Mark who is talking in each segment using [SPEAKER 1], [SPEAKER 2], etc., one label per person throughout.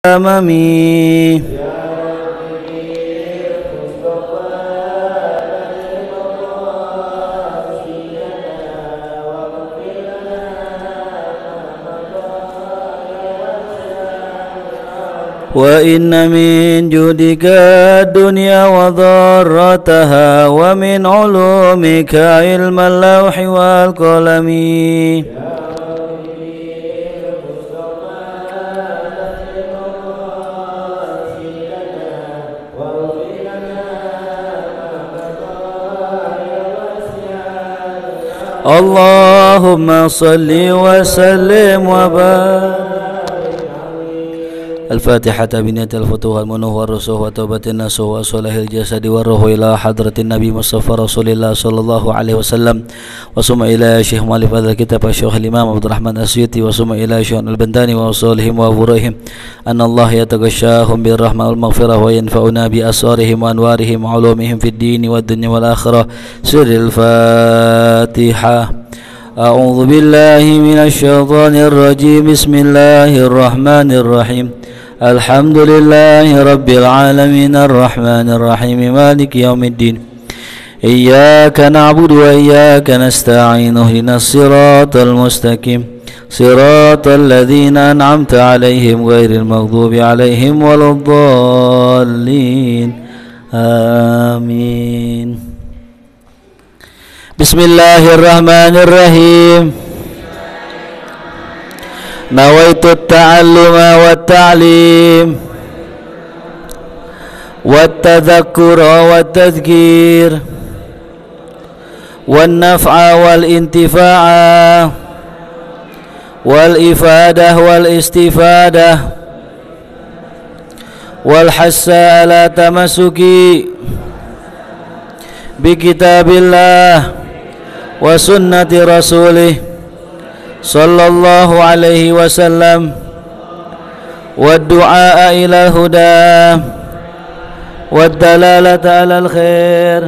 [SPEAKER 1] أمامي وإن من جودك الدنيا وضرتها ومن علومك علم اللوح والقلم اللهم صل وسلم وبارك. الفاتحة بنية الفتوح والمنوح والرسوح وتوبة النصوح وصلاح الجسد والروح إلى حضرة النبي مصطفى رسول الله صلى الله عليه وسلم وصم إلى شيخ مؤلف هذا الكتاب الشيخ الإمام عبد الرحمن السيوطي وصم إلى شيخ البنداني وأصولهم وفروعهم أن الله يتغشاهم بالرحمة والمغفرة وينفعنا بأسرارهم وأنوارهم وعلومهم في الدين والدنيا والآخرة. سر الفاتحة. أعوذ بالله من الشيطان الرجيم. بسم الله الرحمن الرحيم. الحمد لله رب العالمين الرحمن الرحيم مالك يوم الدين. إياك نعبد وإياك نستعين اهدنا الصراط المستقيم صراط الذين أنعمت عليهم غير المغضوب عليهم ولا الضالين آمين. بسم الله الرحمن الرحيم. نويت التعلم والتعليم والتذكر والتذكير والنفع والانتفاع والإفادة والاستفادة والحث على تمسك بكتاب الله وسنة رسوله صلى الله عليه وسلم والدعاء إلى الهدى والدلالة على الخير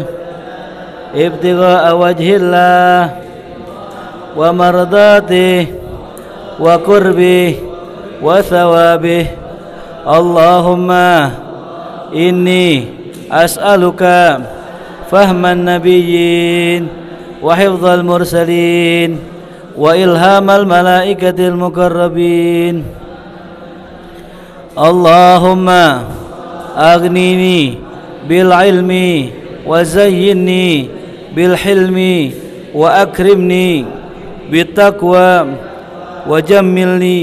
[SPEAKER 1] ابتغاء وجه الله ومرضاته وقربه وثوابه. اللهم إني أسألك فهم النبيين وحفظ المرسلين وإلهام الملائكة المقربين. اللهم أغنني بالعلم وزينني بالحلم وأكرمني بالتقوى وجملني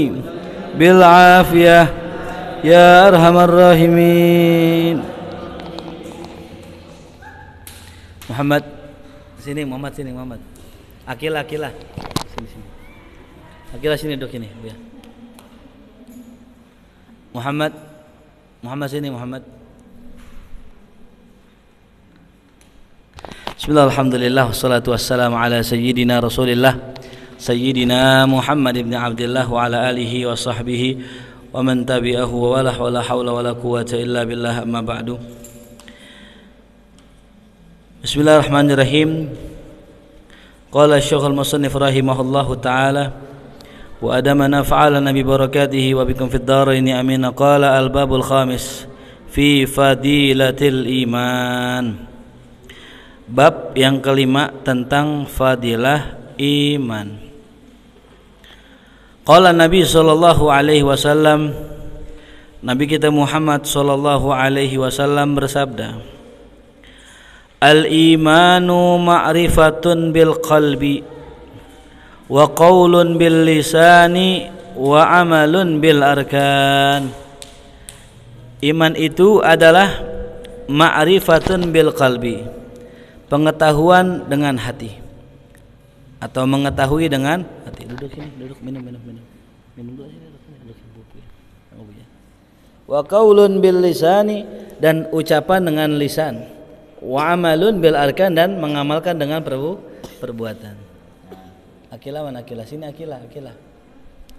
[SPEAKER 1] بالعافية يا أرحم الراحمين. Muhammad sini, Muhammad sini, Muhammad. Akilah sini. Akilah sini duduk ini, ya. Muhammad sini, Muhammad. Bismillah, alhamdulillah, wassalatu wassalamu ala sayyidina Rasulillah sayyidina Muhammad ibn Abdullah wa ala alihi wa sahbihi wa man tabi'ahu wa la hawla wa la quwwata illa billah, amma ba'du. Bismillahirrahmanirrahim. Qala Syekh al-Musannif rahimahullahu ta'ala wa adamana fa'alana bi barakatihi wa bikum fid dharaini amin. Qala al-babul khamis fi fadilatil iman. Bab yang kelima tentang fadilah iman. Qala Nabi sallallahu alaihi wasallam, Nabi kita Muhammad sallallahu alaihi wasallam bersabda, al-imanu ma'rifatun bil qalbi wa qaulun bil lisani wa amalun bil arkan. Iman itu adalah ma'rifatun bil qalbi, pengetahuan dengan hati atau mengetahui dengan hati. Duduk sini, duduk, minum dulu sini, duduk buku ya. Wa qaulun bil lisani, dan ucapan dengan lisan. Wa amalun bil arkan, dan mengamalkan dengan perbuatan. Akilah mana Akilah? Sini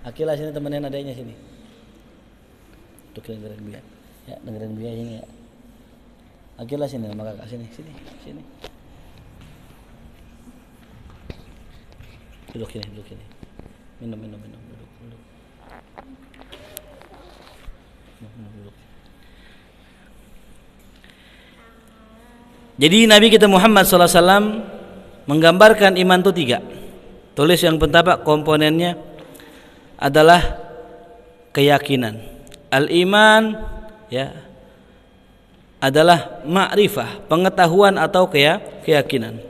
[SPEAKER 1] Akilah sini, temenin adanya sini. Tuh dengerin Buya. Ya, dengerin Buya ini ya. Akilah sini sama kakak sini. Duduk sini. Minum duduk. Jadi Nabi kita Muhammad SAW menggambarkan iman itu 3. Tulis yang pertama komponennya adalah keyakinan. Al-iman ya adalah ma'rifah, pengetahuan atau keyakinan.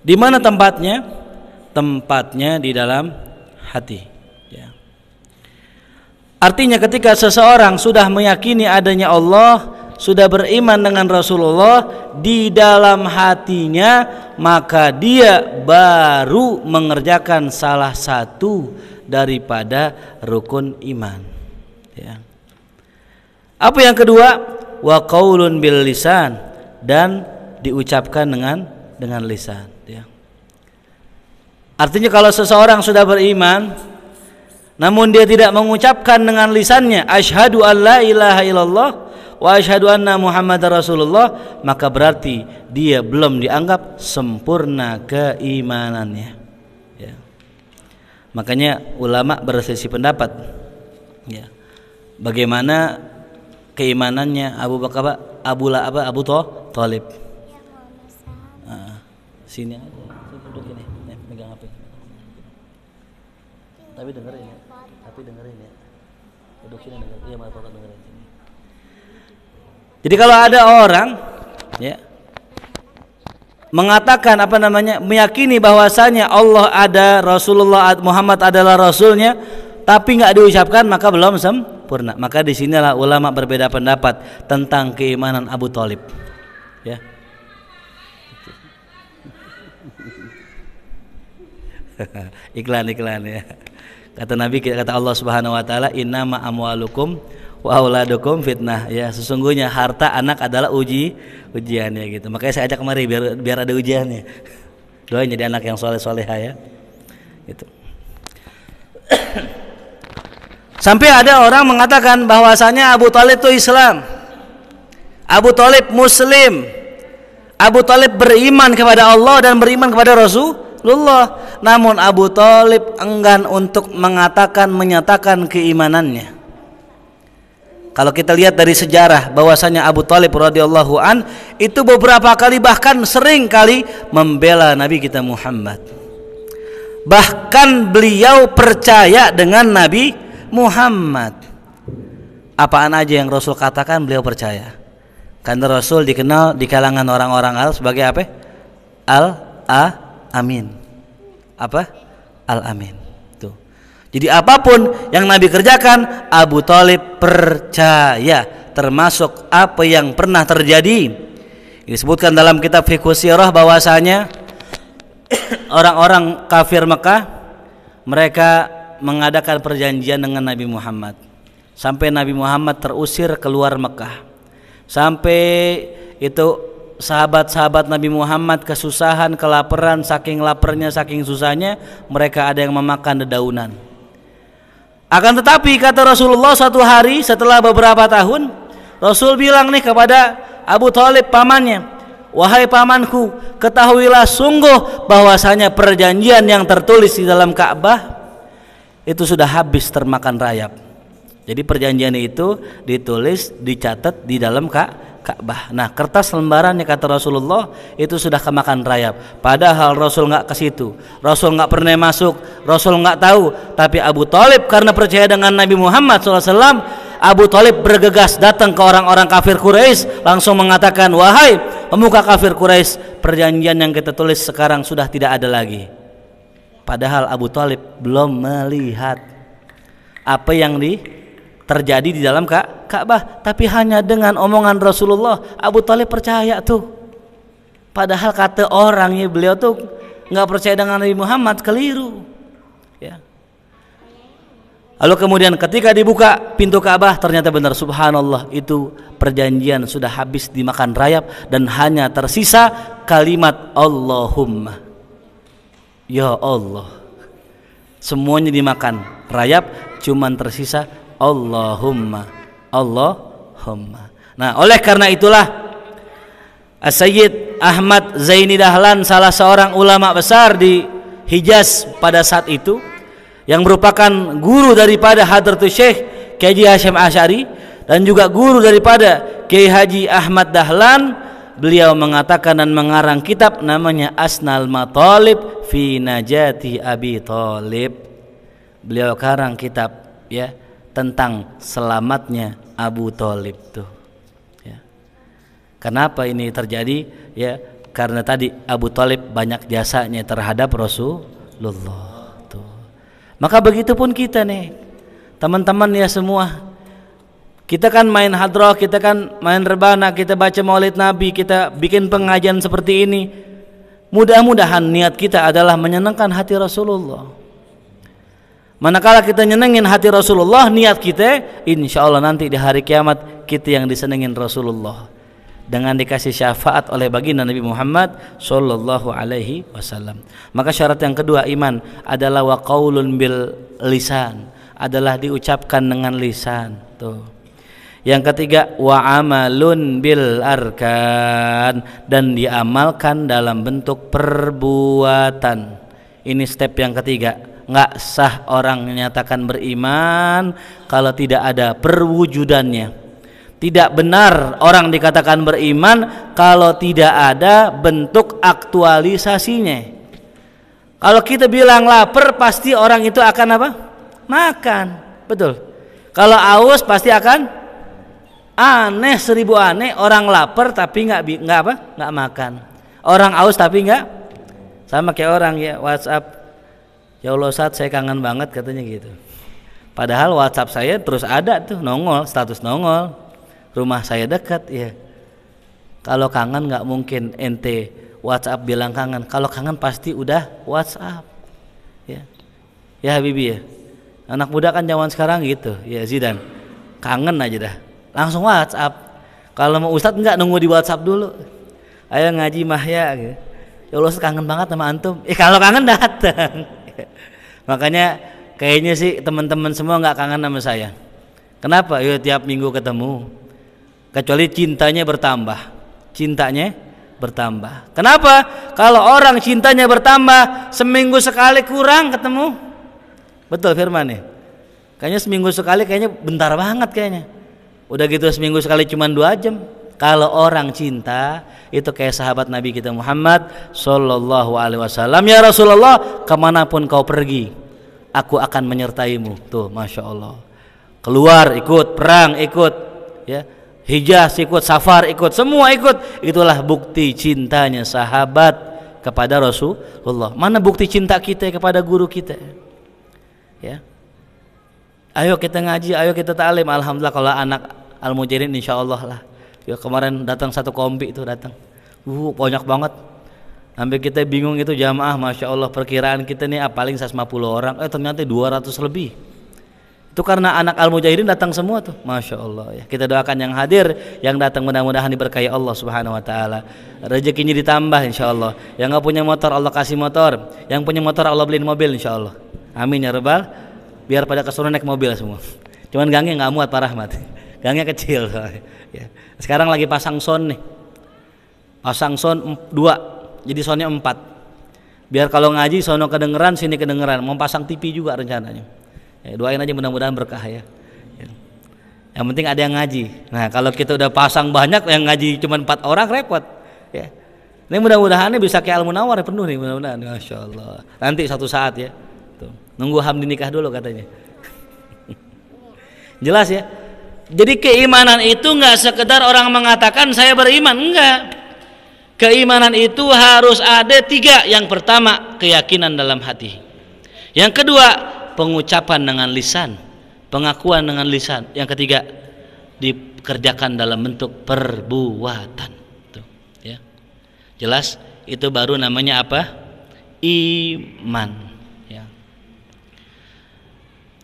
[SPEAKER 1] Di mana tempatnya? Tempatnya di dalam hati ya. Artinya ketika seseorang sudah meyakini adanya Allah, sudah beriman dengan Rasulullah di dalam hatinya, maka dia baru mengerjakan salah satu daripada rukun iman ya. Apa yang kedua? Wa qaulun bil lisan, dan diucapkan dengan lisan ya. Artinya kalau seseorang sudah beriman namun dia tidak mengucapkan dengan lisannya asyhadu an la ilaha illallah wa asyhadu anna Muhammadar Rasulullah, maka berarti dia belum dianggap sempurna keimanannya ya. Makanya ulama berselisih pendapat ya, bagaimana keimanannya Abu Thalib. Sini aja, duduk ini, megang HP. Tapi dengerin ya, duduk sini dengerin. Iya, Pak dengerin sini. Jadi kalau ada orang ya mengatakan meyakini bahwasanya Allah ada, Rasulullah Muhammad adalah rasulnya, tapi nggak diucapkan, maka belum sempurna. Maka disinilah ulama berbeda pendapat tentang keimanan Abu Thalib ya. iklan ya. Kata Nabi, kata Allah Subhanahu wa taala, innama amwalukum wa auladukum fitnah ya, sesungguhnya harta anak adalah ujiannya gitu. Makanya saya ajak kemari biar ada ujiannya. Doain jadi anak yang soleh-soleha ya gitu. Sampai ada orang mengatakan bahwasanya Abu Thalib itu Islam, Abu Thalib Muslim, Abu Thalib beriman kepada Allah dan beriman kepada Rasulullah. Namun Abu Thalib enggan untuk menyatakan keimanannya. Kalau kita lihat dari sejarah bahwasanya Abu Thalib radhiyallahu an itu beberapa kali, bahkan sering kali membela Nabi kita Muhammad. Bahkan beliau percaya dengan Nabi Muhammad. Apaan aja yang Rasul katakan beliau percaya. Karena Rasul dikenal di kalangan orang-orang sebagai apa? Al-Amin. Apa? Al-Amin. Jadi apapun yang Nabi kerjakan, Abu Thalib percaya, termasuk apa yang pernah terjadi. Disebutkan dalam kitab Fiqh Sirah bahwasanya orang-orang kafir Mekah mereka mengadakan perjanjian dengan Nabi Muhammad. Sampai Nabi Muhammad terusir keluar Mekah. Sampai itu sahabat-sahabat Nabi Muhammad kesusahan, kelaparan, saking laparnya, saking susahnya mereka ada yang memakan dedaunan. Akan tetapi kata Rasulullah, satu hari setelah beberapa tahun, Rasul bilang nih kepada Abu Thalib pamannya, wahai pamanku, ketahuilah sungguh bahwasanya perjanjian yang tertulis di dalam Ka'bah itu sudah habis termakan rayap. Jadi perjanjian itu ditulis, dicatat di dalam Ka'bah. Nah, kertas lembarannya kata Rasulullah itu sudah kemakan rayap. Padahal Rasul nggak ke situ, Rasul nggak pernah masuk, Rasul nggak tahu. Tapi Abu Thalib karena percaya dengan Nabi Muhammad SAW, Abu Thalib bergegas datang ke orang-orang kafir Quraisy, langsung mengatakan, wahai pemuka kafir Quraisy, perjanjian yang kita tulis sekarang sudah tidak ada lagi. Padahal Abu Thalib belum melihat apa yang terjadi di dalam Ka'bah, tapi hanya dengan omongan Rasulullah Abu Thalib percaya tuh. Padahal kata orang ya, beliau tuh nggak percaya dengan Nabi Muhammad, keliru ya. Lalu kemudian ketika dibuka pintu Ka'bah, ternyata benar, subhanallah, itu perjanjian sudah habis dimakan rayap dan hanya tersisa kalimat Allahumma, ya Allah. Semuanya dimakan rayap, cuman tersisa Allahumma, Allahumma. Nah, oleh karena itulah As-Sayyid Ahmad Zaini Dahlan, salah seorang ulama besar di Hijaz pada saat itu, yang merupakan guru daripada Hadratus Syekh Kiai Hasyim Asy'ari, dan juga guru daripada Kiai Haji Ahmad Dahlan. Beliau mengatakan dan mengarang kitab namanya Asnal Matalib fi Najati Abi Thalib. Beliau karang kitab ya tentang selamatnya Abu Thalib tuh. Ya. Kenapa ini terjadi? Ya, karena tadi Abu Thalib banyak jasanya terhadap Rasulullah tuh. Maka begitu pun kita nih, teman-teman ya semua. Kita kan main hadroh, kita kan main rebana, kita baca maulid Nabi, kita bikin pengajian seperti ini. Mudah-mudahan niat kita adalah menyenangkan hati Rasulullah. Manakala kita nyenengin hati Rasulullah, niat kita insya Allah nanti di hari kiamat kita yang disenengin Rasulullah dengan dikasih syafaat oleh baginda Nabi Muhammad sallallahu alaihi wasallam. Maka syarat yang kedua iman adalah wa qaulun bil lisan, adalah diucapkan dengan lisan tuh. Yang ketiga wa amalun bil arkan, dan diamalkan dalam bentuk perbuatan. Ini step yang ketiga. Nggak sah orang menyatakan beriman kalau tidak ada perwujudannya. Tidak benar orang dikatakan beriman kalau tidak ada bentuk aktualisasinya. Kalau kita bilang lapar, pasti orang itu akan apa? Makan, betul. Kalau aus pasti akan aneh, seribu aneh. Orang lapar tapi nggak makan. Orang aus tapi nggak, sama kayak orang ya WhatsApp, ya Allah Ustaz saya kangen banget katanya gitu. Padahal WhatsApp saya terus ada tuh nongol, status nongol, rumah saya dekat ya. Kalau kangen nggak mungkin ente WhatsApp bilang kangen. Kalau kangen pasti udah WhatsApp ya. Ya Habibi ya, anak muda kan zaman sekarang gitu ya. Zidan kangen aja dah langsung WhatsApp. Kalau mau Ustadz enggak, nunggu di WhatsApp dulu. Ayo ngaji mah ya gitu. Ya Allah kangen banget sama antum. Kalau kangen datang. Makanya kayaknya sih teman-teman semua enggak kangen sama saya. Kenapa? Ya tiap minggu ketemu. Kecuali cintanya bertambah. Cintanya bertambah. Kenapa? Kalau orang cintanya bertambah, seminggu sekali kurang ketemu. Betul firman nih. Kayaknya seminggu sekali kayaknya bentar banget kayaknya. Udah gitu seminggu sekali cuma 2 jam. Kalau orang cinta itu kayak sahabat Nabi kita Muhammad sallallahu alaihi wasallam. Ya Rasulullah, kemanapun kau pergi, aku akan menyertaimu. Tuh, masya Allah. Keluar ikut, perang ikut, ya, Hijaz ikut, safar ikut, semua ikut. Itulah bukti cintanya sahabat kepada Rasulullah. Mana bukti cinta kita kepada guru kita? Ya. Ayo kita ngaji, ayo kita ta'lim. Alhamdulillah kalau anak Al-Mujahidin insyaallah lah. Ya kemarin datang 1 kompi itu datang. Banyak banget. Sampai kita bingung itu jamaah, masya Allah perkiraan kita nih paling 150 orang. Ternyata 200 lebih. Itu karena anak Al-Mujahidin datang semua tuh, masya Allah ya. Kita doakan yang hadir, yang datang mudah-mudahan diberkahi Allah Subhanahu Wa Taala. Rezekinya ditambah insyaallah. Yang nggak punya motor Allah kasih motor. Yang punya motor Allah beliin mobil insyaallah. Amin ya rabbal. Biar pada kesuruh naik mobil semua. Cuman gangnya nggak muat Pak Rahmat. Gangnya kecil ya. Sekarang lagi pasang sound nih. Pasang sound 2. Jadi soundnya 4. Biar kalau ngaji sono kedengeran, sini kedengeran. Mau pasang TV juga rencananya. Ya, doain aja mudah-mudahan berkah ya. Yang penting ada yang ngaji. Nah, kalau kita udah pasang banyak yang ngaji cuma 4 orang repot ya. Ini mudah-mudahan bisa kayak Al-Munawwar penuh nih mudah-mudahan. Masya Allah. Nanti satu saat ya. Tuh. Nunggu Hamdi nikah dulu katanya. Jelas ya. Jadi keimanan itu nggak sekedar orang mengatakan saya beriman, enggak. Keimanan itu harus ada 3. Yang pertama keyakinan dalam hati. Yang kedua pengucapan dengan lisan, pengakuan dengan lisan. Yang ketiga dikerjakan dalam bentuk perbuatan. Tuh, ya. Jelas itu baru namanya apa? Iman.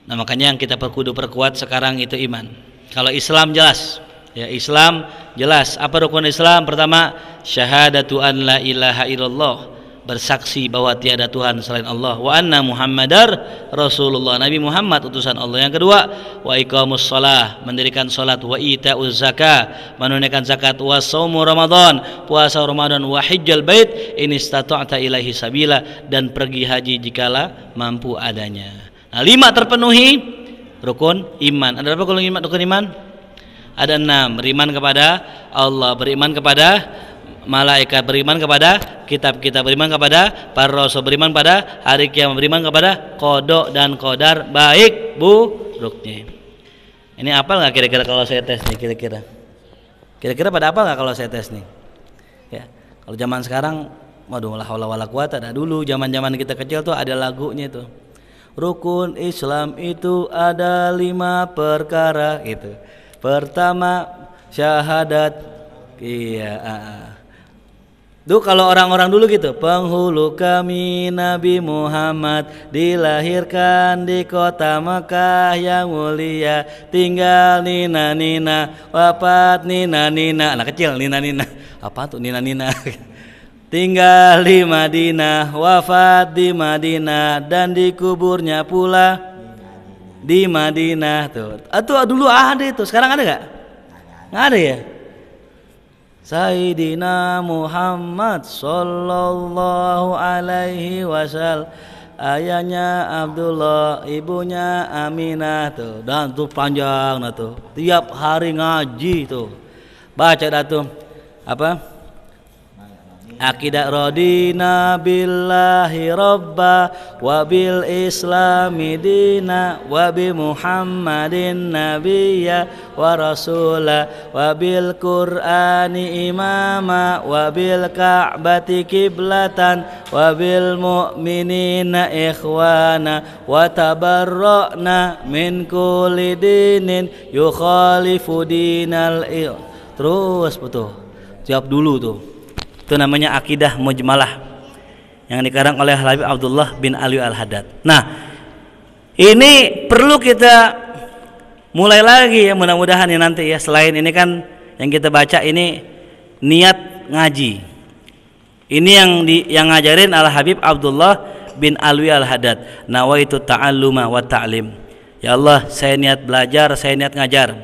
[SPEAKER 1] Nah makanya yang kita kudu perkuat sekarang itu iman. Kalau Islam jelas, ya Islam jelas. Apa rukun Islam? Pertama, syahadatu an la ilaha illallah, bersaksi bahwa tiada Tuhan selain Allah, wa anna Muhammadar Rasulullah, Nabi Muhammad utusan Allah. Yang kedua, wa iqamus shalah, mendirikan salat, wa itauz zakah, menunaikan zakat, wa shaumu Ramadan, puasa Ramadan, wa hajjal bait in istata'ta ilaihi sabila, dan pergi haji jikalau mampu adanya. Nah, 5 terpenuhi rukun iman. Ada berapa rukun iman? Ada 6. Beriman kepada Allah, beriman kepada malaikat, beriman kepada kitab-kitab, beriman kepada para rasul, beriman pada hari kiamat, beriman kepada qada dan qadar baik buruknya. Ini apal nggak kira-kira kalau saya tes nih, kira-kira pada apal nggak kalau saya tes nih? Ya, kalau zaman sekarang, waduh, la haula wala quwata. Dulu zaman-zaman kita kecil tuh ada lagunya tuh. Rukun Islam itu ada 5 perkara gitu. Pertama syahadat. Iya. Tuh kalau orang-orang dulu gitu, penghulu kami Nabi Muhammad dilahirkan di kota Mekah yang mulia, tinggal nina-nina, wafat nina-nina. Anak kecil nina-nina. Apa tuh nina-nina? Tinggal di Madinah, wafat di Madinah, dan dikuburnya pula di Madinah tuh. Atau dulu ada itu, sekarang ada nggak? Nggak ada ya. Sayyidina Muhammad sallallahu alaihi wasallam, ayahnya Abdullah, ibunya Aminah tuh, dan tuh panjang nah tuh. Tiap hari ngaji tuh. Baca dah tuh. Apa? Akidah radina billahi rabba wa bil islami dina wa bi muhammadin nabiyya wa rasula wa bil qur'ani imama wa bil ka'bati kiblatan wa bil mu'minina ikhwana wa tabarra'na min kulli dinin yukhalifu dinal terus betul jawab dulu tuh. Itu namanya akidah mujmalah yang dikarang oleh Habib Abdullah bin Ali Al-Haddad. Nah, ini perlu kita mulai lagi ya, mudah-mudahan ya nanti ya. Selain ini kan yang kita baca ini niat ngaji. Ini yang ngajarin Al Habib Abdullah bin Ali Al-Haddad. Nawaitu ta'alluma wa ta'lim. Ya Allah, saya niat belajar, saya niat ngajar.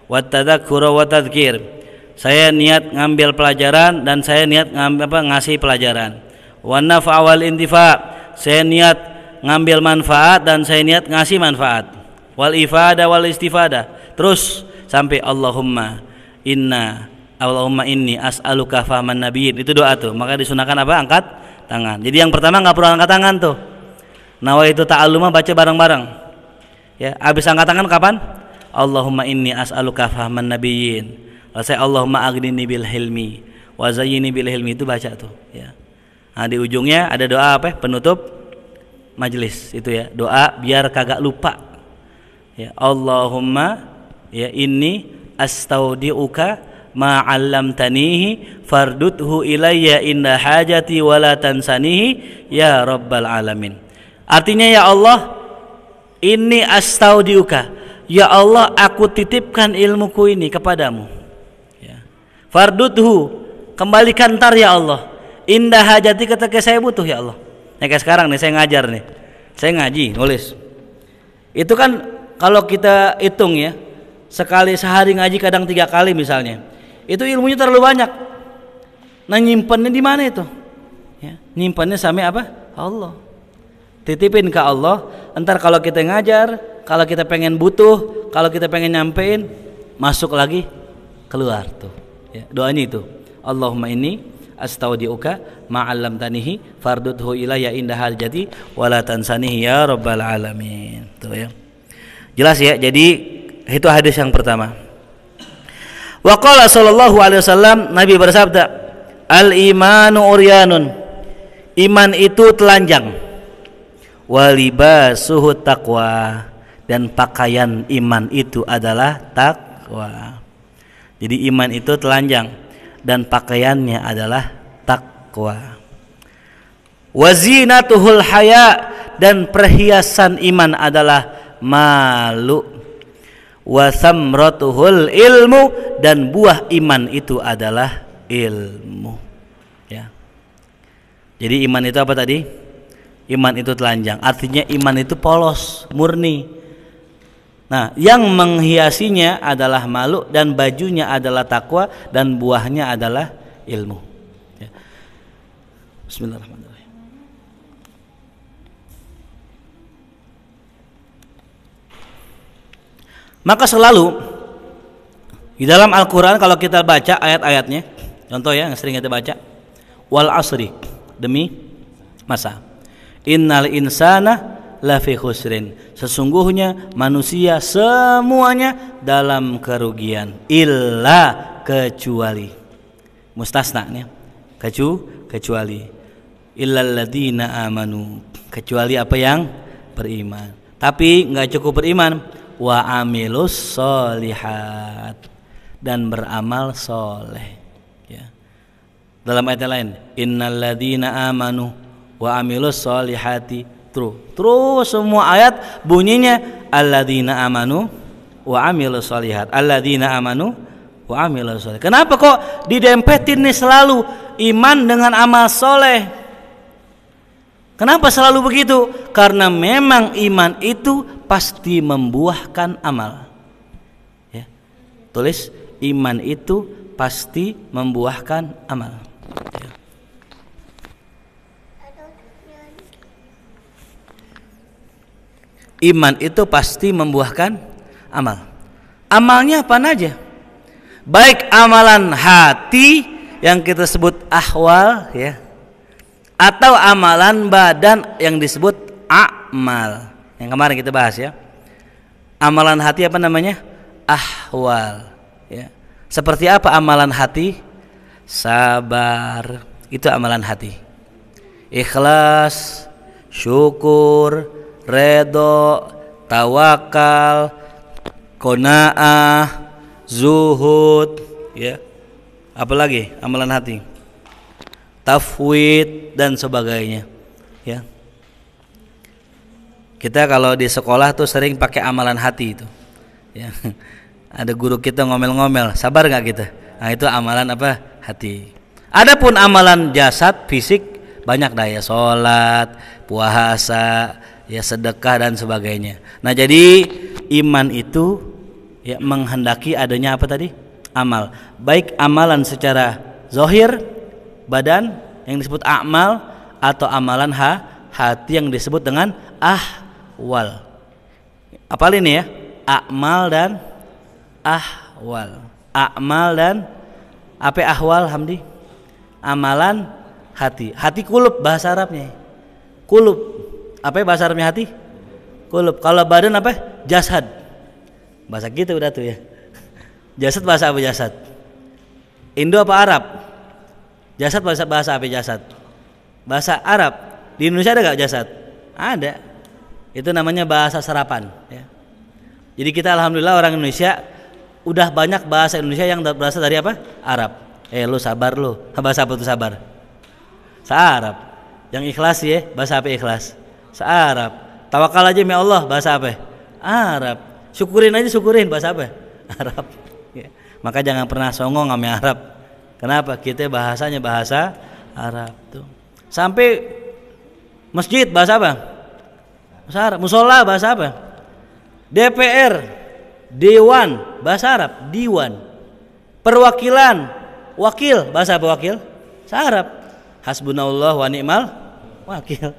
[SPEAKER 1] Wa tadzakkura wa tadzkir. Saya niat ngambil pelajaran dan saya niat ngasih pelajaran. Wa nafa' wal intifa'. Saya niat ngambil manfaat dan saya niat ngasih manfaat. Wal ifada wal istifada. Terus sampai Allahumma inni as'aluka fahman nabiyyin. Itu doa tuh. Maka disunahkan apa? Angkat tangan. Jadi yang pertama nggak perlu angkat tangan tuh. Nawaitu ta'alluma baca bareng-bareng. Ya, habis angkat tangan kapan? Allahumma inni as'aluka fahman nabiyyin. Saya Allahumma aghnini bil hilmi wa zayyini bil hilmi, itu baca tuh ya. Nah, di ujungnya ada doa apa? Penutup majelis itu ya. Doa biar kagak lupa. Ya, Allahumma ya inni astaudiuka ma 'allamtanihi farduthu ilayya inda hajati wa la tansanihi ya rabbal alamin. Artinya ya Allah, inni astaudiuka. Ya Allah, aku titipkan ilmuku ini kepadamu. Farduthu, kembalikan ntar ya Allah. Indah hajati, ketika saya butuh ya Allah. Nah, kayak sekarang nih saya ngajar nih, saya ngaji nulis. Itu kan kalau kita hitung ya, sekali sehari ngaji kadang 3 kali misalnya, itu ilmunya terlalu banyak. Nah, nyimpannya di mana itu? Ya, nyimpannya sama apa? Allah. Titipin ke Allah. Entar kalau kita ngajar, kalau kita pengen butuh, kalau kita pengen nyampein, masuk lagi, keluar tuh. Ya, doanya itu. Allahumma inni astaudiuka ma 'allamtanihi farduthu ilayya inda hajati wa la tansanihi ya rabbal alamin. Tuh ya. Jelas ya. Jadi itu hadis yang pertama. Wa qala sallallahu alaihi wasallam, Nabi bersabda, al imanu uryanun. Iman itu telanjang. Wa libasuhu taqwa, dan pakaian iman itu adalah takwa. Jadi iman itu telanjang dan pakaiannya adalah takwa. Wazinatuhul haya, dan perhiasan iman adalah malu. Wasamratuhul ilmu, dan buah iman itu adalah ilmu. Ya. Jadi iman itu apa tadi? Iman itu telanjang. Artinya iman itu polos, murni. Nah, yang menghiasinya adalah malu, dan bajunya adalah takwa, dan buahnya adalah ilmu. Ya. Bismillahirrahmanirrahim. Maka selalu Di dalam Al-Quran kalau kita baca ayat-ayatnya, contoh ya yang sering kita baca, wal asri, demi masa, innal insana lafi khusrin, sesungguhnya manusia semuanya dalam kerugian, illa, kecuali, mustasna, kecuali, illal ladzina amanu, kecuali apa yang beriman. Tapi nggak cukup beriman, wa amilus solihat, dan beramal soleh. Ya. Dalam ayat lain, innal ladzina amanu wa amilus solihati, terus semua ayat bunyinya alladzina amanu wa amilus solihat, alladzina amanu wa amilus solihat. Kenapa kok didempetin nih selalu iman dengan amal soleh? Kenapa selalu begitu? Karena memang iman itu pasti membuahkan amal. Ya. Tulis, iman itu pasti membuahkan amal. Ya. Iman itu pasti membuahkan amal. Amalnya apa aja? Baik amalan hati yang kita sebut ahwal, ya, atau amalan badan yang disebut amal, yang kemarin kita bahas ya. Amalan hati apa namanya? Ahwal, ya. Seperti apa amalan hati? Sabar, itu amalan hati. Ikhlas, syukur, redho, tawakal, qanaah, zuhud, ya. Apalagi amalan hati? Tafwid dan sebagainya, ya. Kita kalau di sekolah tuh sering pakai amalan hati itu, ya. Ada guru kita ngomel-ngomel, sabar nggak kita? Nah itu amalan apa? Hati. Adapun amalan jasad, fisik, banyak daya, sholat, puasa, ya, sedekah dan sebagainya. Nah jadi iman itu, ya, menghendaki adanya apa tadi? Amal. Baik amalan secara zahir badan yang disebut amal, atau amalan hati yang disebut dengan ahwal. Apalagi ini ya, amal dan ahwal. Amal dan apa? Ahwal, Hamdi? Amalan hati. Hati kulub bahasa Arabnya. Kulub. Apa bahasa Arabnya hati? Kulub. Kalau badan apa? Jasad. Bahasa kita udah tuh ya. Jasad bahasa apa jasad? Indo apa Arab? Jasad bahasa apa jasad? Bahasa Arab. Di Indonesia ada gak jasad? Ada. Itu namanya bahasa serapan, ya. Jadi kita alhamdulillah orang Indonesia udah banyak bahasa Indonesia yang berasal dari apa? Arab. Lu sabar lu. Bahasa apa tuh sabar? Arab. Yang ikhlas ya, bahasa apa ikhlas? Arab. Tawakal aja ya Allah, bahasa apa? Arab. Syukurin aja, syukurin, bahasa apa? Arab. Ya. Maka jangan pernah songong sama Arab. Kenapa? Kita bahasanya bahasa Arab tuh. Sampai masjid bahasa apa? Bahasa Arab. Musola bahasa apa? DPR, Dewan, bahasa Arab, Diwan. Perwakilan, wakil, bahasa apa wakil? Bahasa Arab. Hasbunallah wa ni'mal wakil.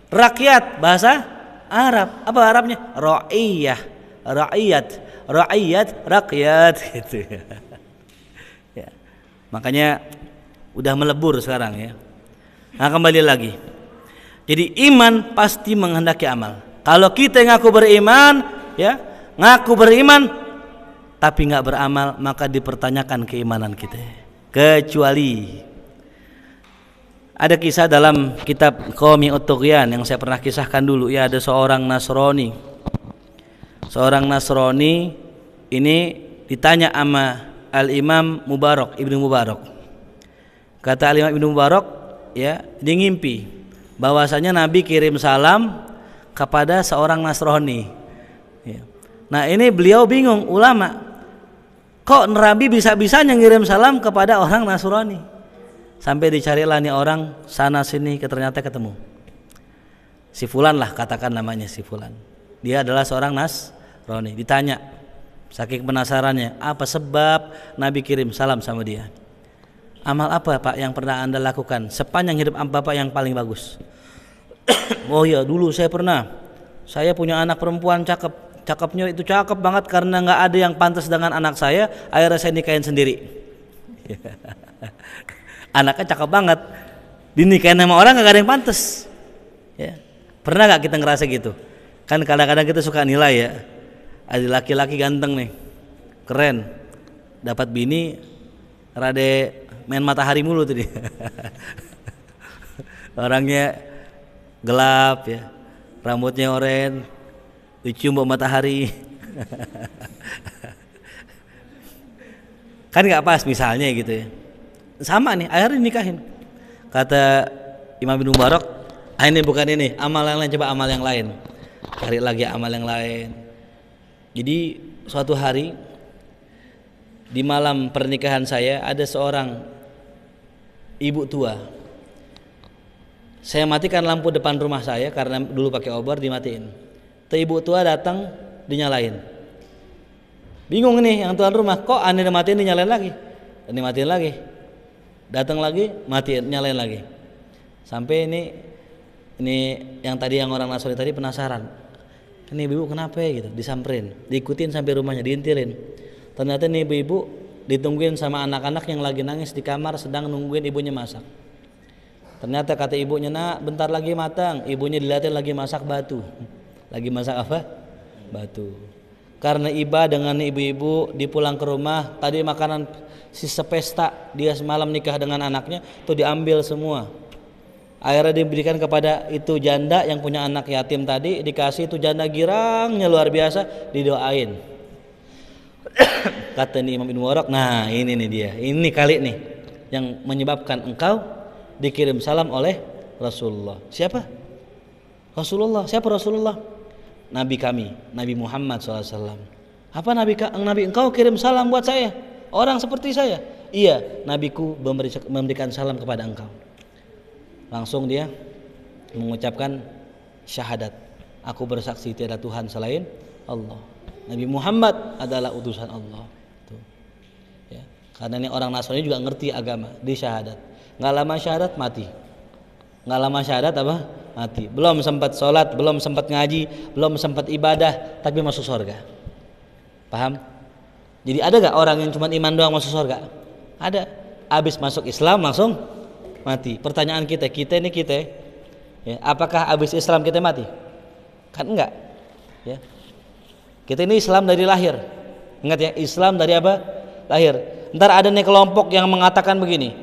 [SPEAKER 1] Rakyat, bahasa Arab. Apa Arabnya? Ra'iyah, rakyat, rakyat gitu ya. Ya. Makanya udah melebur sekarang ya. Nah kembali lagi. Jadi iman pasti menghendaki amal. Kalau kita ngaku beriman, ya, ngaku beriman tapi nggak beramal, maka dipertanyakan keimanan kita. Kecuali ada kisah dalam kitab Qawmi Ut-Tughyan yang saya pernah kisahkan dulu, ya. Ada seorang Nasrani. Seorang Nasrani ini ditanya sama Al-Imam Mubarak, Ibnu Mubarak. Kata Al-Imam Ibnu Mubarak, ya, dia ngimpi bahwasanya Nabi kirim salam kepada seorang Nasrani. Ya. Nah ini beliau bingung, ulama, kok Nabi bisa-bisanya ngirim salam kepada orang Nasrani? Sampai dicarilah nih orang sana sini, ternyata ketemu. Si Fulan lah, katakan namanya si Fulan. Dia adalah seorang Nasrani. Ditanya, saking penasarannya, apa sebab Nabi kirim salam sama dia? Amal apa Pak yang pernah Anda lakukan sepanjang hidup Bapak yang paling bagus? Oh ya, dulu saya pernah. Saya punya anak perempuan cakep, cakepnya itu cakep banget karena nggak ada yang pantas dengan anak saya, akhirnya saya nikahin sendiri. Anaknya cakep banget, dinikahin sama orang nggak ada yang pantas. Ya. Pernah nggak kita ngerasa gitu? Kan kadang-kadang kita suka nilai ya, ada laki-laki ganteng nih, keren, dapat bini rade main matahari mulu tuh dia. Orangnya gelap ya, rambutnya oranye, dicium bau matahari. Kan nggak pas misalnya gitu ya. Sama nih, akhirnya nikahin. Kata Imam bin Mubarak, ini bukan ini, amal yang lain, coba amal yang lain. Cari lagi amal yang lain. Jadi suatu hari di malam pernikahan saya ada seorang ibu tua. Saya matikan lampu depan rumah saya karena dulu pakai obor, dimatiin. Tuh ibu tua datang, dinyalain. Bingung nih yang tuan rumah, kok aneh dimatiin dinyalain lagi? Dan dimatiin lagi. Datang lagi, matiin, nyalain lagi. Sampai ini yang tadi yang orang Nasrani tadi penasaran. Ini ibu kenapa ya gitu, disamperin, diikutin sampai rumahnya, diintilin. Ternyata nih ibu ditungguin sama anak-anak yang lagi nangis di kamar sedang nungguin ibunya masak. Ternyata kata ibunya, nak bentar lagi matang. Ibunya dilihatin lagi masak batu. Lagi masak apa? Batu. Karena iba dengan ibu-ibu dipulang ke rumah, tadi makanan sisa pesta dia semalam nikah dengan anaknya tuh diambil semua. Akhirnya diberikan kepada itu janda yang punya anak yatim tadi, dikasih itu janda girangnya luar biasa, didoain. Kata Imam Ibnu Mubarak, nah ini nih dia, ini kali nih yang menyebabkan engkau dikirim salam oleh Rasulullah. Siapa? Rasulullah. Siapa Rasulullah? Nabi kami, Nabi Muhammad SAW. Apa Nabi engkau kirim salam buat saya, orang seperti saya? Iya, nabiku memberikan salam kepada engkau. Langsung dia mengucapkan syahadat, aku bersaksi tiada Tuhan selain Allah, Nabi Muhammad adalah utusan Allah. Tuh. Ya. Karena ini orang Nasrani juga ngerti agama, di syahadat. Nggak lama syahadat mati. Nggak lama syahadat apa? Mati. Belum sempat sholat, belum sempat ngaji, belum sempat ibadah, tapi masuk surga. Paham? Jadi ada gak orang yang cuma iman doang masuk surga? Ada. Habis masuk Islam langsung mati. Pertanyaan kita ya, apakah habis Islam kita mati? Kan enggak ya. Kita ini Islam dari lahir. Ingat ya, Islam dari apa? Lahir. Ntar ada nih kelompok yang mengatakan begini,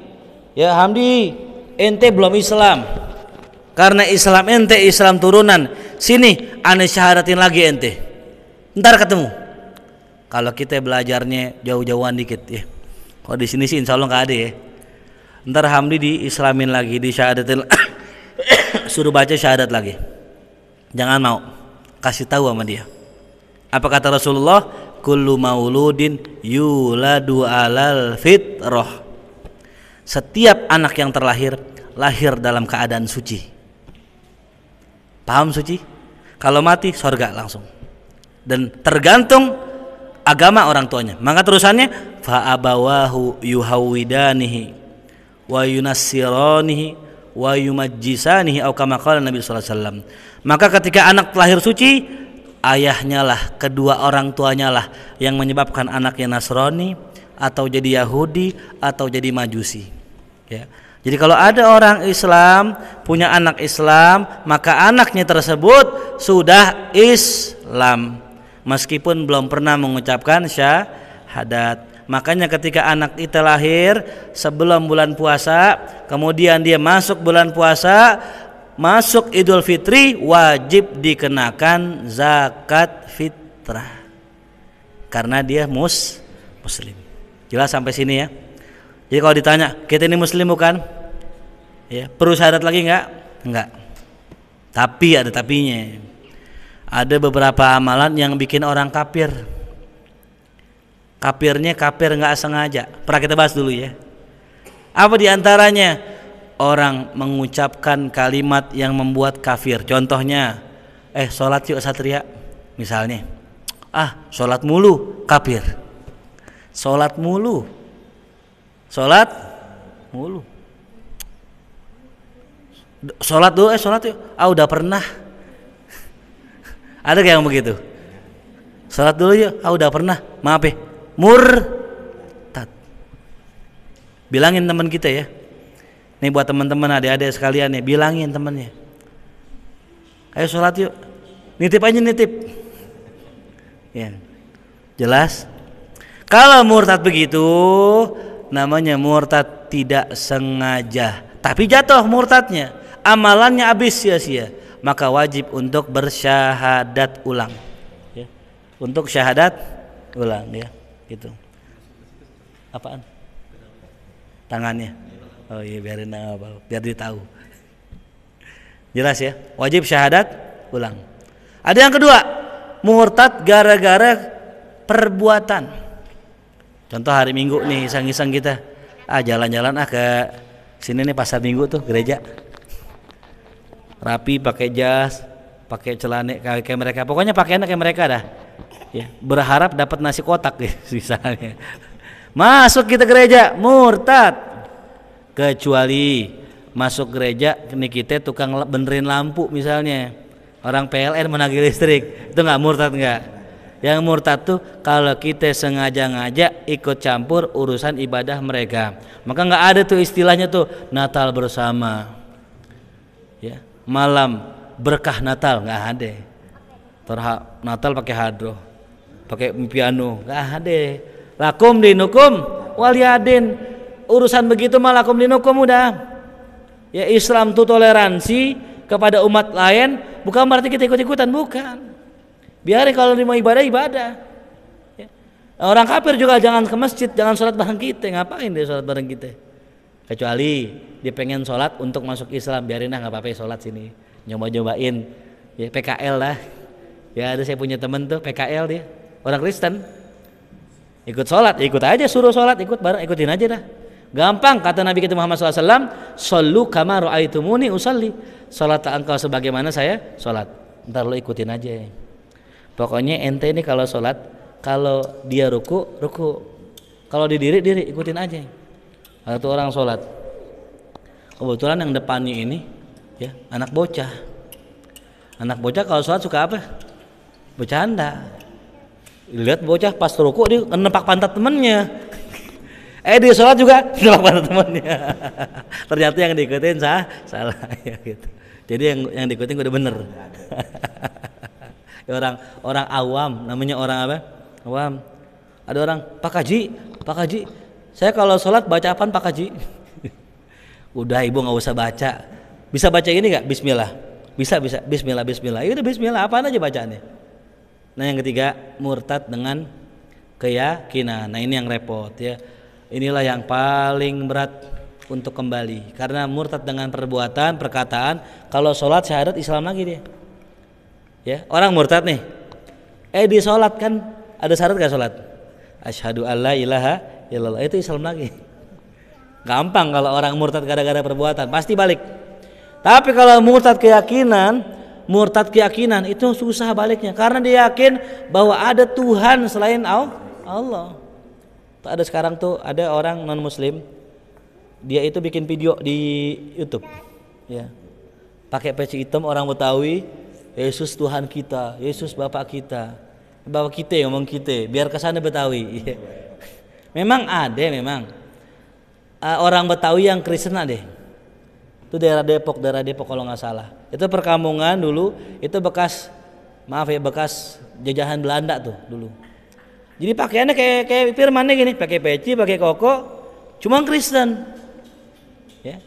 [SPEAKER 1] ya Hamdi, ente belum Islam karena Islam ente Islam turunan, sini aneh syahadatin lagi ente, ntar ketemu. Kalau kita belajarnya jauh-jauhan dikit ya, kalau di sini sih insya Allah nggak ada ya. Ntar Hamdi diislamin lagi, disyahadatin, suruh baca syahadat lagi. Jangan mau, kasih tahu sama dia. Apa kata Rasulullah? Kullu mauludin yuladu alal fitrah. Setiap anak yang terlahir lahir dalam keadaan suci. Paham suci? Kalau mati surga langsung. Dan tergantung agama orang tuanya. Maka terusannya fa abawahu yuhawidanihi wa yunassiranihi wa yumajjisanihi atau kama qala Nabi sallallahu alaihi wasallam. Maka ketika anak lahir suci, ayahnya lah, kedua orang tuanya lah yang menyebabkan anaknya Nasrani atau jadi Yahudi atau jadi Majusi. Ya. Jadi kalau ada orang Islam punya anak Islam, maka anaknya tersebut sudah Islam meskipun belum pernah mengucapkan syahadat. Makanya ketika anak itu lahir sebelum bulan puasa, kemudian dia masuk bulan puasa, masuk Idul Fitri, wajib dikenakan zakat fitrah karena dia muslim. Jelas sampai sini ya. Jadi kalau ditanya, kita ini muslim bukan? Ya, perlu syahadat lagi enggak? Enggak. Tapi ada tapinya. Ada beberapa amalan yang bikin orang kafir. Kafirnya kafir enggak sengaja. Pernah kita bahas dulu ya. Apa diantaranya? Orang mengucapkan kalimat yang membuat kafir. Contohnya, sholat yuk satria, misalnya. Sholat mulu, kafir. Sholat mulu. Sholat mulu. Sholat dulu, sholat yuk. Udah pernah. Ada kayak yang begitu? Salat dulu yuk. Udah pernah. Maaf ya. Murtad. Bilangin teman kita ya. Nih buat teman-teman adik-adik sekalian ya, bilangin temannya. Ayo sholat yuk. Nitip aja nitip. Ya. Jelas? Kalau murtad begitu namanya murtad tidak sengaja. Tapi jatuh murtadnya. Amalannya habis sia-sia. Maka wajib untuk bersyahadat ulang. Ya. Untuk syahadat ulang ya. Gitu. Apaan? Tangannya. Oh iya biarin biar dia tahu. Jelas ya, wajib syahadat ulang. Ada yang kedua, murtad gara-gara perbuatan. Contoh hari Minggu nih iseng-iseng kita, jalan-jalan ke sini nih pasar Minggu tuh gereja. Rapi pakai jas, pakai celana kayak mereka. Pokoknya pakaiannya kayak mereka dah. Ya, berharap dapat nasi kotak misalnya. Masuk kita gereja, murtad. Kecuali masuk gereja ini kita tukang benerin lampu misalnya, orang PLN menagih listrik, itu nggak murtad nggak. Yang murtad tuh kalau kita sengaja ngajak ikut campur urusan ibadah mereka, maka nggak ada tuh istilahnya tuh Natal bersama, ya malam berkah Natal nggak ada. Natal pakai hadroh, pakai piano nggak ada. Lakum dinukum waliyadin. Urusan begitu malah lakum dinukum udah. Ya Islam itu toleransi kepada umat lain, bukan berarti kita ikut-ikutan, bukan. Biarin kalau mau ibadah. Ya. Orang kafir juga jangan ke masjid, jangan sholat bareng kita. Ngapain dia sholat bareng kita? Kecuali dia pengen sholat untuk masuk Islam, biarin nggak apa-apa sholat sini. Nyoba-nyobain, ya PKL lah. Ya ada saya punya temen tuh PKL dia, orang Kristen. Ikut sholat, ikut aja, suruh sholat, ikut bareng, ikutin aja dah. Gampang kata Nabi kita Muhammad SAW, "Shollu kama ra'aitumuni usalli." Salat engkau sebagaimana saya salat. Ntar lo ikutin aja. Pokoknya ente ini kalau salat, kalau dia ruku, kalau diri ikutin aja. Ada tuh orang salat. Kebetulan yang depannya ini ya, anak bocah. Anak bocah kalau salat suka apa? Bercanda. Lihat bocah pas ruku dia nepak pantat temennya. Dia sholat juga sholat temannya. Ternyata yang diikutin salah ya gitu. Jadi yang diikutin udah bener. Ya, orang awam, namanya orang apa? Awam. Ada orang Pak Haji, saya kalau sholat baca apaan Pak Haji? Udah ibu nggak usah baca. Bisa baca ini nggak? Bismillah. Bisa. Bismillah. Ya udah Bismillah. Apaan aja bacaannya? Nah yang ketiga murtad dengan keyakinan. Nah ini yang repot ya. Inilah yang paling berat untuk kembali, karena murtad dengan perbuatan, perkataan. Kalau sholat syahadat Islam lagi dia. Ya, orang murtad nih. Di sholat kan ada syarat gak sholat? Asyhadu alla ilaha illallah, itu Islam lagi. Gampang kalau orang murtad gara-gara perbuatan, pasti balik. Tapi kalau murtad keyakinan itu susah baliknya, karena dia yakin bahwa ada Tuhan selain Allah. Ada sekarang tuh ada orang non muslim, dia itu bikin video di YouTube ya, pakai peci hitam, orang Betawi, Yesus Tuhan kita, Yesus Bapak kita yang ngomong kita biar kesana Betawi. Memang orang Betawi yang Kristen ada itu daerah Depok kalau nggak salah, itu perkampungan dulu, itu bekas jajahan Belanda tuh dulu. Jadi pakaiannya kayak firmannya gini, pakai peci, pakai koko, cuma Kristen. Ya.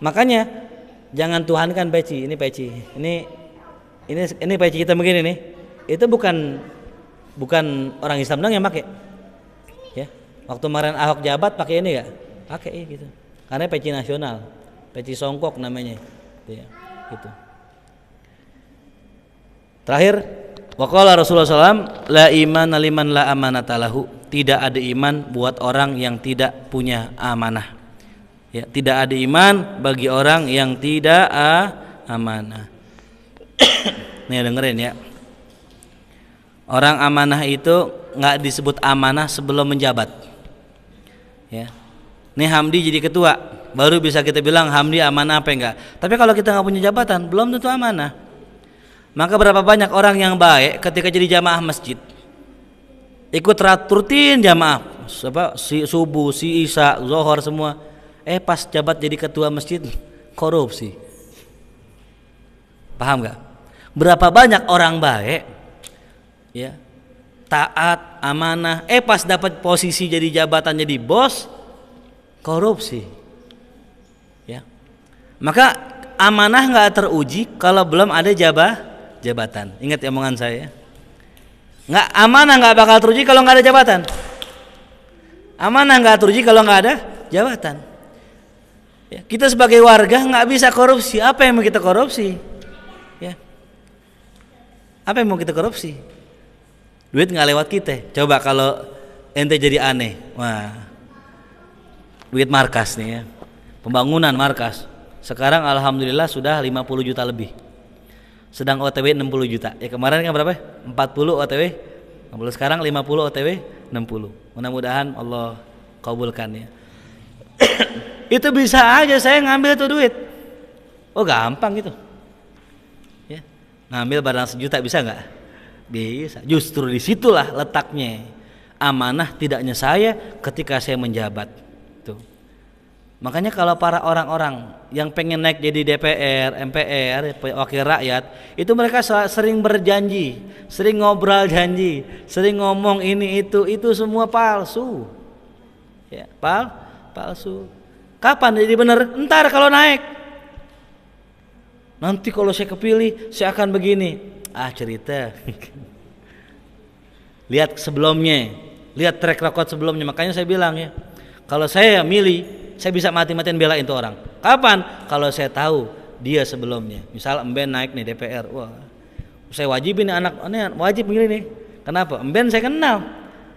[SPEAKER 1] Makanya jangan tuhankan peci. Ini peci. Ini peci kita begini nih. Itu bukan orang Islam dong yang pakai. Ya. Waktu kemarin Ahok jabat pakai ini enggak? Pakai gitu. Karena peci nasional. Peci songkok namanya. Ya, gitu. Terakhir, waqala Rasulullah SAW, la iman liman la amanata lahu. Tidak ada iman buat orang yang tidak punya amanah. Ya, tidak ada iman bagi orang yang tidak amanah. Nih dengerin ya. Orang amanah itu nggak disebut amanah sebelum menjabat. Ya. Nih Hamdi jadi ketua, baru bisa kita bilang Hamdi amanah apa enggak. Tapi kalau kita nggak punya jabatan, belum tentu amanah. Maka berapa banyak orang yang baik ketika jadi jamaah masjid, ikut rutin jamaah si subuh, si isya, zuhur semua. Pas jabat jadi ketua masjid korupsi. Paham nggak? Berapa banyak orang baik, ya, taat, amanah. Pas dapat posisi jadi jabatan, jadi bos, korupsi. Ya, maka amanah nggak teruji kalau belum ada jabatan. Ingat ya omongan saya. Nggak, amanah nggak bakal teruji kalau nggak ada jabatan. Amanah nggak teruji kalau nggak ada jabatan. Ya, kita sebagai warga nggak bisa korupsi. Apa yang mau kita korupsi? Ya. Apa yang mau kita korupsi? Duit nggak lewat kita. Coba kalau ente jadi aneh, wah, duit markas nih ya, pembangunan markas. Sekarang alhamdulillah sudah 50 juta lebih. Sedang OTW 60 juta. Ya kemarin kan berapa? 40 OTW. 60 sekarang 50 OTW 60. Mudah-mudahan Allah kabulkan ya. Itu bisa aja saya ngambil tuh duit. Oh gampang gitu. Ya. Ngambil barang sejuta bisa nggak? Bisa. Justru disitulah letaknya amanah tidaknya saya ketika saya menjabat. Tuh. Makanya kalau para orang-orang yang pengen naik jadi DPR, MPR, wakil rakyat, itu mereka sering berjanji, sering ngobrol janji, sering ngomong ini itu semua palsu. Ya, palsu. Kapan jadi benar? Entar kalau naik. Nanti kalau saya kepilih, saya akan begini. Cerita. Lihat sebelumnya, lihat track record sebelumnya. Makanya saya bilang ya, kalau saya milih, saya bisa mati-matian belain itu orang. Kapan? Kalau saya tahu dia sebelumnya. Misal Emben naik nih DPR, wah, saya wajibin anak, ini wajib begini nih. Kenapa? Emben saya kenal,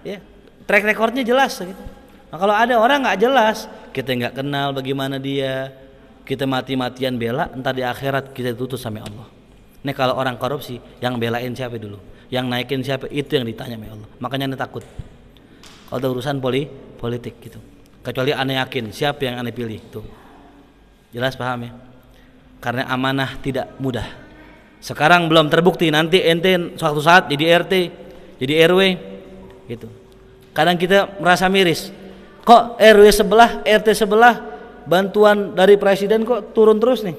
[SPEAKER 1] ya, track recordnya jelas gitu. Nah, kalau ada orang nggak jelas, kita nggak kenal bagaimana dia, kita mati-matian bela, entar di akhirat kita ditutup sama Allah. Nih kalau orang korupsi, yang belain siapa dulu? Yang naikin siapa? Itu yang ditanya sama Allah. Makanya anda takut kalau ada urusan politik gitu. Kecuali anda yakin siapa yang anda pilih tuh. Jelas paham ya? Karena amanah tidak mudah. Sekarang belum terbukti, nanti ente suatu saat jadi RT, jadi RW gitu. Kadang kita merasa miris. Kok RW sebelah, RT sebelah bantuan dari presiden kok turun terus nih?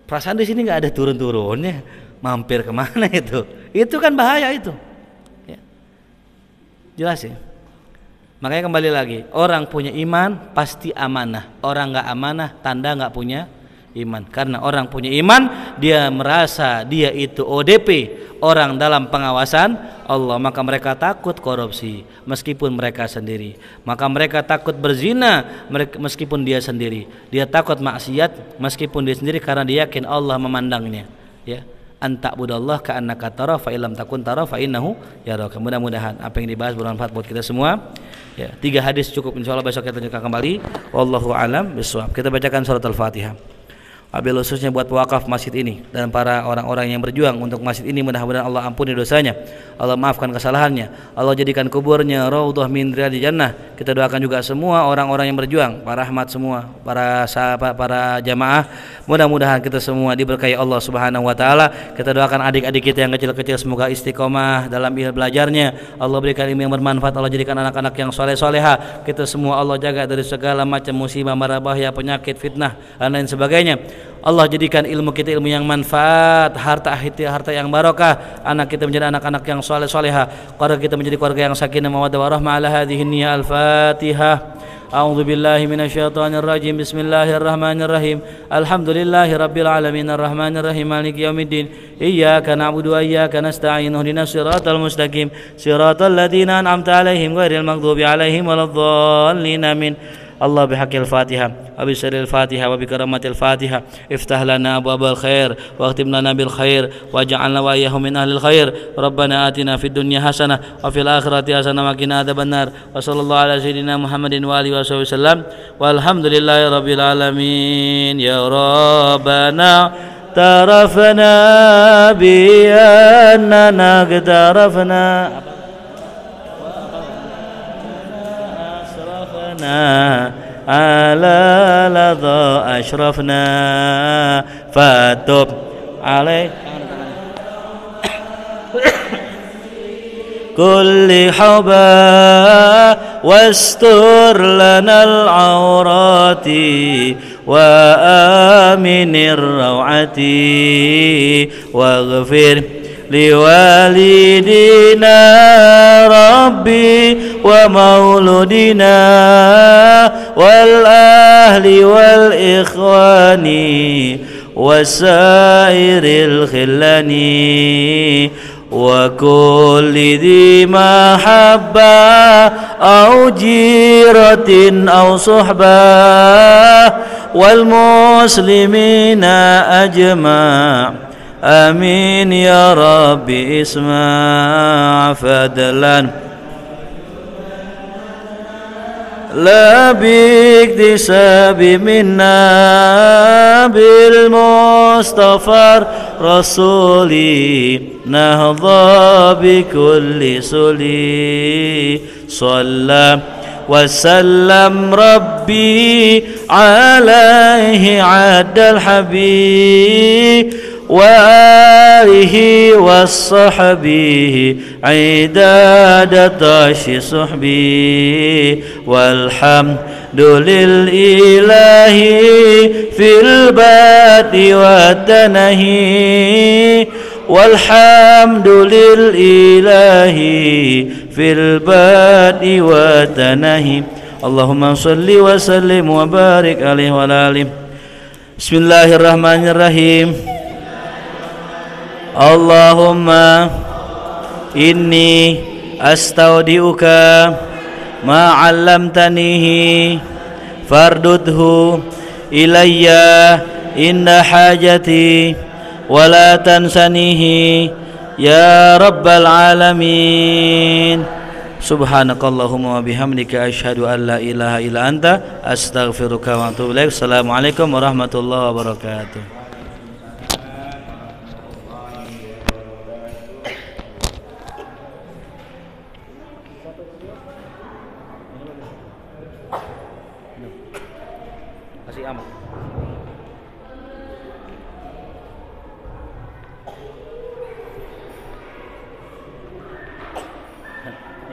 [SPEAKER 1] Perasaan di sini nggak ada turun-turunnya. Mampir kemana itu? Itu kan bahaya itu. Ya. Jelas ya. Makanya kembali lagi, orang punya iman pasti amanah. Orang nggak amanah tanda nggak punya iman. Karena orang punya iman, dia merasa dia itu ODP, orang dalam pengawasan Allah, maka mereka takut korupsi meskipun mereka sendiri. Maka mereka takut berzina meskipun dia sendiri. Dia takut maksiat meskipun dia sendiri karena dia yakin Allah memandangnya. Ya. Anta'budallah ka'annaka tara fa illam takun tara fa innahu yaraka. Mudah-mudahan apa yang dibahas bermanfaat buat kita semua. Ya, 3 hadis cukup, insyaallah besok kita lanjutkan kembali. Wallahu a'lam bishawab. Kita bacakan surat Al-Fatihah. Wabil khususnya buat wakaf masjid ini dan para orang-orang yang berjuang untuk masjid ini, mudah-mudahan Allah ampuni dosanya, Allah maafkan kesalahannya, Allah jadikan kuburnya raudhah min riyadil jannah. Kita doakan juga semua orang-orang yang berjuang, para rahmat semua, para sahabat, para jamaah, mudah-mudahan kita semua diberkahi Allah Subhanahu wa taala. Kita doakan adik-adik kita yang kecil-kecil semoga istiqomah dalam ilmu belajarnya, Allah berikan ilmu yang bermanfaat, Allah jadikan anak-anak yang soleh-soleha. Kita semua Allah jaga dari segala macam musibah, mara bahaya, penyakit, fitnah dan lain sebagainya. Allah jadikan ilmu kita ilmu yang manfaat, harta yang barokah, anak kita menjadi anak-anak yang soleh soleha, keluarga kita menjadi keluarga yang sakinah mawaddah warahmah. Ala hadhihi niyyah al-Fatihah. A'udzu billahi minasyaitonir rajim. Bismillahirrahmanirrahim. Alhamdulillahi rabbil alamin arrahmanir rahim maliki yaumiddin. Iyyaka na'budu wa iyyaka nasta'in. Ihdinas siratal mustaqim. Siratal ladzina an'amta 'alaihim ghairil maghdubi 'alaihim waladdallin. Amin. Allah bihaqil Fatihah wa bisirril Fatihah wa bikaramatil Fatihah iftah lana abwabal khair wa akhtim lana bil khair waj'alna wa iyyahum min ahlil khair. Rabbana atina fid dunya hasanah wa fil akhirati hasanah wa qina adzabannar. Wa sallallahu ala sayyidina Muhammadin wa alihi wasallam walhamdulillahi rabbil alamin. Ya Rabbana tarafna bi annana qtarafna ala ladha ashrafna fatub alaih كل حبا واستر لنا العورات وآمن الروعة واغفر لوالدينا ربي ومولودنا والأهل والإخوان وسائر الخلان وكل ذي محبة أو جيرة أو صحبة والمسلمين أجمع آمين يا رب اسمع فضلا لا باكتساب منا بالمصطفى رسولي نهضى بكل سلي صلى وسلم ربي عليه عد الحبيب وآله وصحبه عداد طاش صحبه والحمد للإله في البدء والتنهي والحمد للإله في البدء والتنهي اللهم صل وسلم وبارك عليه وعلى آله بسم الله الرحمن الرحيم Allahumma inni astaudiuka ma 'allamtanihi fardudhu ilayya inda hajati wa la tansanihi ya rabbal alamin subhanakallahumma wa bihamdika asyhadu an la ilaha illa anta astaghfiruka wa atubu ilaik. Assalamualaikum warahmatullahi wabarakatuh.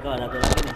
[SPEAKER 1] Kalau ada lagi nih.